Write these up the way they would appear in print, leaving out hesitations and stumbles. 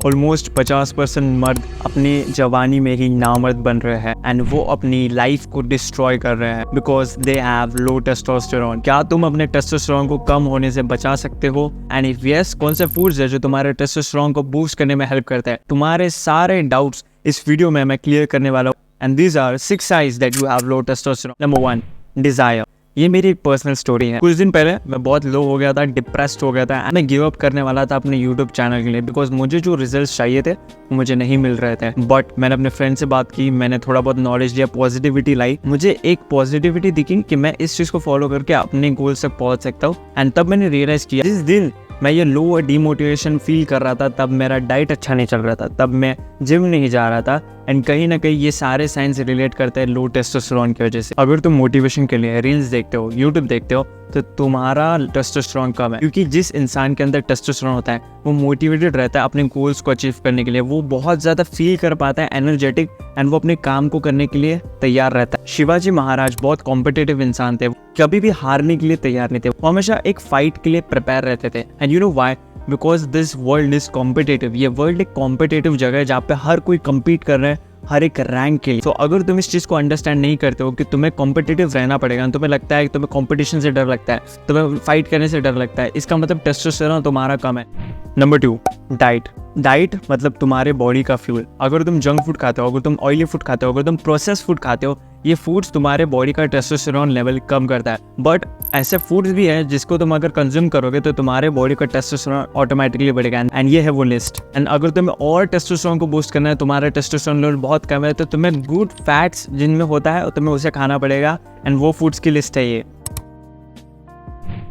Almost 50% मर्द अपनी जवानी में ही नामर्द बन रहे हैं एंड वो अपनी लाइफ को डिस्ट्रॉय कर रहे हैं because they have low testosterone. क्या तुम अपने टेस्टोस्टेरोन को कम होने से बचा सकते हो? एंड इफ यस, कौन से फूड्स है जो तुम्हारे टेस्टोस्टेरोन को बूस्ट करने में हेल्प करते हैं? तुम्हारे सारे डाउट्स इस वीडियो में मैं क्लियर करने वाला हूँ। And these are 6 signs that you have low testosterone. Number 1, desire. ये मेरी एक पर्सनल स्टोरी है। कुछ दिन पहले मैं बहुत लो हो गया था, डिप्रेस्ड हो गया था एंड मैं गिव अप करने वाला था अपने यूट्यूब चैनल के लिए बिकॉज मुझे जो रिजल्ट्स चाहिए थे वो मुझे नहीं मिल रहे थे। बट मैंने अपने फ्रेंड से बात की, मैंने थोड़ा बहुत नॉलेज लिया, पॉजिटिविटी लाई। मुझे एक पॉजिटिविटी दिखी कि मैं इस चीज को फॉलो करके अपने गोल्स तक पहुंच सकता हूँ। एंड तब मैंने रियलाइज किया जिस दिन मैं ये लो और डीमोटिवेशन फील कर रहा था, तब मेरा डाइट अच्छा नहीं चल रहा था, तब मैं जिम नहीं जा रहा था। एंड कहीं ना कहीं ये सारे साइंस रिलेट करते हैं लो टेस्टोस्टेरोन की वजह से। अगर तुम मोटिवेशन के लिए रील्स देखते हो, यूट्यूब देखते हो, तो तुम्हारा टेस्टोस्टेरोन कम है क्योंकि जिस इंसान के अंदर टेस्टोस्टेरोन होता है वो मोटिवेटेड रहता है अपने गोल्स को अचीव करने के लिए। वो बहुत ज्यादा फील कर पाता है एनर्जेटिक एंड वो अपने काम को करने के लिए तैयार रहता है। शिवाजी महाराज बहुत कॉम्पिटिटिव इंसान थे, कभी भी हारने के लिए तैयार नहीं थे, वो हमेशा एक फाइट के लिए प्रिपेयर रहते थे। And you know why? Because this world is competitive. ये वर्ल्ड एक कॉम्पिटेटिव जगह है जहाँ पे हर कोई कम्पीट कर रहा है हर एक रैंक के लिए। तो अगर तुम इस चीज को अंडरस्टैंड नहीं करते हो कि तुम्हें कॉम्पिटिटिव रहना पड़ेगा, तुम्हें लगता है कि तुम्हें कॉम्पिटिशन से डर लगता है, तुम्हें फाइट करने से डर लगता है, इसका मतलब टेस्टोस्टेरोन तुम्हारा कम है। Number 2, diet. डाइट मतलब तुम्हारे बॉडी का फ्यूल। अगर तुम जंक फूड खाते हो, अगर तुम ऑयली फूड खाते हो, अगर तुम प्रोसेस फूड खाते हो, ये फूड्स तुम्हारे बॉडी का टेस्टोस्टेरोन लेवल कम करता है। बट ऐसे फूड्स भी है जिसको तुम अगर कंज्यूम करोगे तो तुम्हारे बॉडी का टेस्टोस्टेरोन ऑटोमेटिकली बढ़ेगा। एंड ये है वो लिस्ट। एंड अगर तुम्हें और टेस्टोस्टेरोन को बूस्ट करना है, तुम्हारा टेस्टोस्टेरोन लेवल बहुत कम है, तो तुम्हें गुड फैट्स जिनमें होता है तुम्हें उसे खाना पड़ेगा। एंड वो फूड्स की लिस्ट है ये।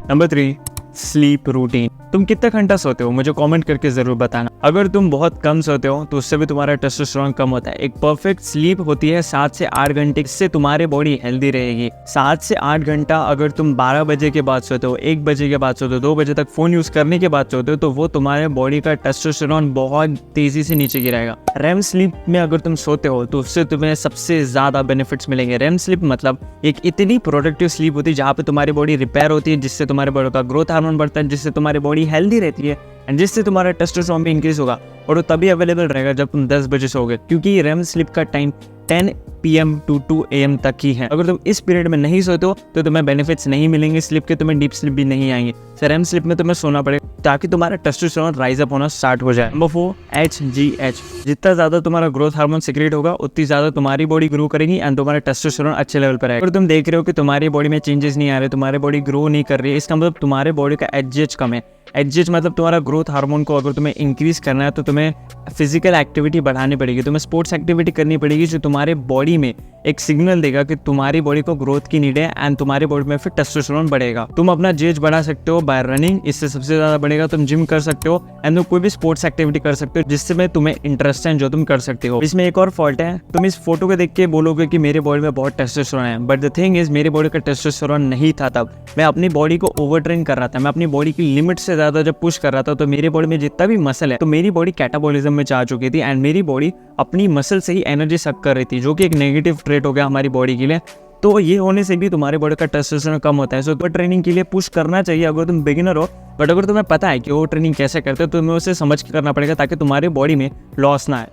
Number 3, sleep routine. तुम कितना घंटा सोते हो मुझे कमेंट करके जरूर बताना। अगर तुम बहुत कम सोते हो तो उससे भी तुम्हारा टेस्टोस्टेरोन कम होता है। एक परफेक्ट स्लीप होती है 7 से 8 घंटे, इससे तुम्हारी बॉडी हेल्दी रहेगी। 7 से 8 घंटा अगर तुम 12 बजे के बाद सोते हो, 1 बजे के बाद सोते हो, 2 बजे तक फोन यूज करने के बाद सोते हो, तो वो तुम्हारे बॉडी का टेस्टोस्टेरोन बहुत तेजी से नीचे गिराएगा। रेम स्लीप में अगर तुम सोते हो तो उससे तुम्हें सबसे ज्यादा बेनिफिट्स मिलेंगे। रेम स्लीप मतलब एक इतनी प्रोडक्टिव स्लीप होती है जहाँ पे तुम्हारी बॉडी रिपेयर होती है, जिससे तुम्हारे बॉडी का ग्रोथ हार्मोन बढ़ता है, जिससे तुम्हारी बॉडी हेल्दी रहती है एंड जिससे तुम्हारा टेस्टोस्टेरोन भी इंक्रीज होगा। और वो तभी अवेलेबल रहेगा जब तुम 10 बजे सोओगे, क्योंकि रेम स्लीप का टाइम 10 PM to 2 AM तक ही है। अगर तुम इस पीरियड में नहीं सोते हो तो तुम्हें बेनिफिट्स नहीं मिलेंगे स्लीप के, तुम्हें डीप स्लीप भी नहीं आएंगे। सो रेम स्लीप में तुम्हें सोना पड़ेगा ताकि तुम्हारा टेस्टोस्टेरोन राइज अप होना स्टार्ट हो जाए। Number 4, HGH। जितना ज्यादा तुम्हारा ग्रोथ हार्मोन सिक्रेट होगा उतनी ज्यादा तुम्हारी बॉडी ग्रो करेगी एंड तुम्हारा टेस्टोस्टेरोन अच्छे लेवल पर आएगा। अगर तुम देख रहे हो कि तुम्हारी बॉडी में चेंजेस नहीं आ रहे, तुम्हारी बॉडी ग्रो नहीं कर रही है, इसका मतलब तुम्हारे बॉडी का HGH कम है। HGH मतलब तुम्हारा ग्रोथ हार्मोन को अगर तुम्हें इंक्रीज करना है तो तुम्हें फिजिकल एक्टिविटी बढ़ानी पड़ेगी, तुम्हें स्पोर्ट्स एक्टिविटी करनी पड़ेगी जो तुम्हारे बॉडी में एक सिग्नल देगा कि तुम्हारी बॉडी को ग्रोथ की नीड है एंड तुम्हारी बॉडी में फिर टेस्टोस्टेरोन बढ़ेगा। तुम अपना जेज बढ़ा सकते हो बाय रनिंग, इससे सबसे ज्यादा बढ़ेगा। तुम जिम कर सकते हो एंड तुम कोई भी स्पोर्ट्स एक्टिविटी कर सकते हो जिससे में तुम्हें इंटरेस्ट है जो तुम कर सकते हो। इसमें एक और फॉल्ट है, तुम इस फोटो को देख के बोलोगे कि मेरे बॉडी में बहुत टेस्टोस्टेरोन है, बट द थिंग इज मेरे बॉडी का टेस्टोस्टेरोन नहीं था। तब मैं अपनी बॉडी को ओवर ट्रेन कर रहा था, मैं अपनी बॉडी की लिमिट से ज्यादा जब पुश कर रहा था तो मेरी बॉडी में जितना भी मसल है तो मेरी बॉडी कैटाबॉलिज्म में जा चुकी थी एंड मेरी बॉडी अपनी मसल से ही एनर्जी सक कर रही थी, जो कि एक नेगेटिव ट्रेट हो गया हमारी बॉडी के लिए। तो ये होने से भी तुम्हारे बॉडी का टेस्टोस्टेरोन कम होता है। सो ट्रेनिंग के लिए पुश करना चाहिए अगर तुम बिगिनर हो, बट अगर तुम्हें पता है कि वो ट्रेनिंग कैसे करते हो तो तुम्हें उसे समझ के करना पड़ेगा ताकि तुम्हारे बॉडी में लॉस ना आए।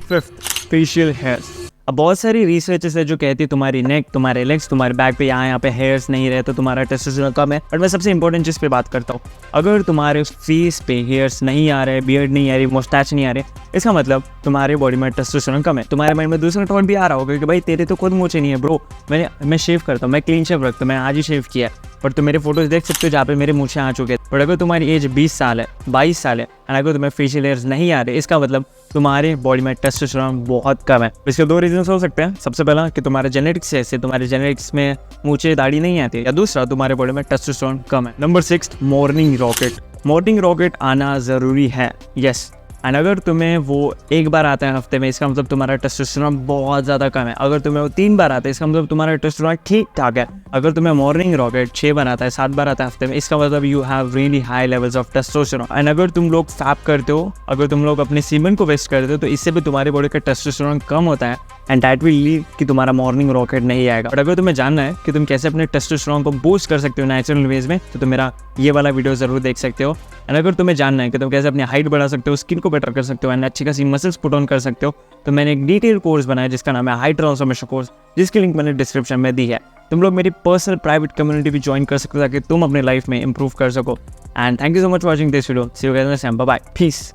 5th, facial hairs. अब बहुत सारी रिसर्चेस है जो कहती है तुम्हारी नेक, तुम्हारे लेग्स, तुम्हारे बैक पे यहाँ पे हेयर्स नहीं रहे तो तुम्हारा टेस्टोस्टेरोन कम है। बट मैं सबसे इंपॉर्टेंट चीज़ पे बात करता हूँ, अगर तुम्हारे फेस पे हेयर्स नहीं आ रहे, बियर्ड नहीं आ रही, मुस्टैच नहीं आ रहे, इसका मतलब तुम्हारे बॉडी में टेस्टोस्टेरोन कम है। तुम्हारे माइंड में दूसरा थॉट भी आ रहा होगा कि भाई तेरे तो खुद मूंछें नहीं है ब्रो, मैं शेव करता हूँ, मैं क्लीन शेव रखता हूँ, मैं आज ही शेव किया है, बट तुम मेरे फोटोज देख सकते हो जहाँ पे मेरे मूंछें आ चुके हैं। बट अगर तुम्हारी एज 20 साल है, 22 साल है एंड अगर तुम्हें फेशियल हेयर्स नहीं आ रहे, इसका मतलब तुम्हारे बॉडी में टेस्टोस्टेरोन बहुत कम है। इसके 2 रीजन हो सकते हैं। सबसे पहला कि तुम्हारे जेनेटिक्स ऐसे, तुम्हारे जेनेटिक्स में मूंछें दाढ़ी नहीं आती, या दूसरा तुम्हारे बॉडी में टेस्टोस्टेरोन कम है। Number 6, morning rocket. Morning rocket आना जरूरी है, यस। एंड अगर तुम्हें वो एक बार आता है हफ्ते में, इसका मतलब तुम्हारा टेस्टोस्टेरोन बहुत ज़्यादा कम है। अगर तुम्हें वो 3 बार आता है, इसका मतलब तुम्हारा टेस्टोस्टेरोन ठीक ठाक है। अगर तुम्हें मॉर्निंग रॉकेट 6 बार आता है, 7 बार आता है हफ्ते में, इसका मतलब you have really high levels of testosterone. And अगर तुम लोग फैप करते हो, अगर तुम लोग अपने सीमेन को वेस्ट करते हो, तो इससे भी तुम्हारे बॉडी का टेस्टोस्टेरोन कम होता है एंड दैट विल लीड कि तुम्हारा मॉर्निंग रॉकेट नहीं आएगा। बट अगर तुम्हें जानना है कि तुम कैसे अपने टेस्टोस्टेरोन को बूस्ट कर सकते हो नेचुरल वेज में, तो तुम मेरा ये वाला वीडियो जरूर देख सकते हो। एंड अगर तुम्हें जानना है कि तुम कैसे अपनी हाइट बढ़ा सकते हो, स्किन को बेटर कर सकते हो एंड अच्छी खासी मसल्स पुट ऑन कर सकते हो, तो मैंने एक डिटेल कोर्स बनाया जिसका नाम है हाइट ट्रांसफॉर्मेशन कोर्स, जिसकी लिंक मैंने डिस्क्रिप्शन में दी है। तुम लोग मेरी पर्सनल प्राइवेट कम्युनिटी भी ज्वाइन कर सकते हो ताकि तुम अपने लाइफ में इंप्रूव कर सको। And thank you so much for watching this video. See you guys next time. Bye bye, piece.